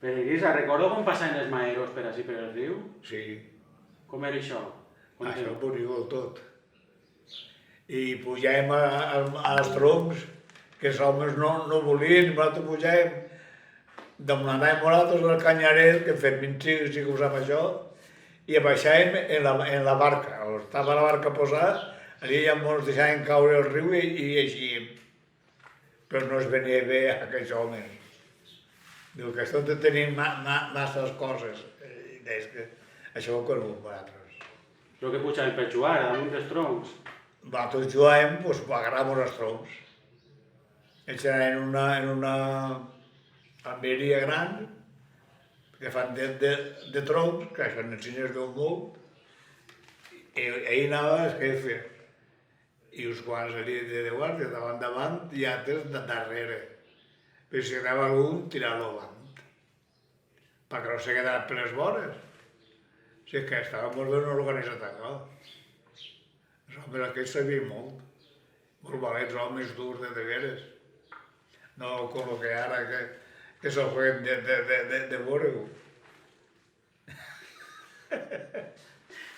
Peregrís, recordo quan passaven els maeros per així per el riu? Sí, Com era això? això bonic tot. I pujàvem als troncs, que els homes no volien, i nosaltres pujàvem, demanàvem nosaltres al canyaret, que Fermín sí que ho sap això, i baixàvem en la barca. Estava la barca posada, allà ja ens deixàvem caure al riu i eixíem. Però no es venia bé a aquests homes. Diu que això de tenir masses coses. I deies que això ho conegut vosaltres. Però que pujaven per jugar, damunt dels troncs. Nosaltres jugàvem, doncs, agarràvem els troncs. Ells eren en una alberia gran, que fan de troncs, que això n'ensenyes d'un molt, i ahir anava el jefe. I uns quants de guàrdia davant i altres de darrere. Però si anava algun, tirar-lo avant, perquè no se quedara per les vores. O sigui que estava molt ben organitzat allò. Els homes aquests sabien molt. Molt valents, homes durs de veres. No com el que ara, que se'l jueguen de veure-ho.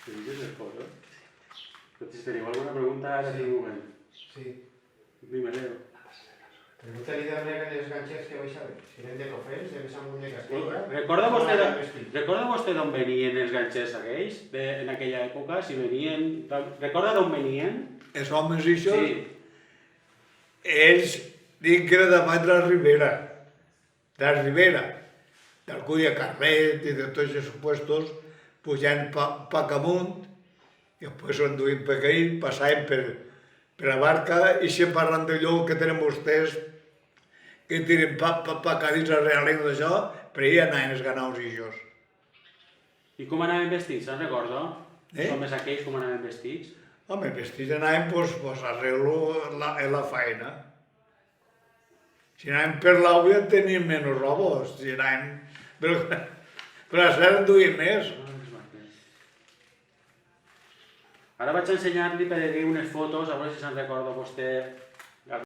Dices les coses. Però si teniu alguna pregunta, ara tinc un moment. Sí. Dime, Leo. Pregunta-li també a les ganxers que baixaven. Si eren de Cofrents, de Besamunt de Castella... Recorda vostè d'on venien els ganxers aquells, en aquella època? Si venien... Recorda d'on venien? Els homes i això, Sí. ells diuen que era de baix de la Ribera, del Cuya Carret i de tots aquests puestos, pujant poc amunt, i després s'enduïen per aquí, passaven per la barca i sempre parlant d'allò que tenen vostès, que tiren pacadits a realenc d'això, per ahir anaven els ganaus i això. I com anaven vestits, se'n recorda? Els Eh? homes aquells com anaven vestits? Home, vestits anaven pues, arreglo en la feina. Si anaven per l'àvia tenien menys roba, si anaven... Però a ser en duien més. Ara vaig ensenyar-li per aquí unes fotos, a veure si se'n recorda vostè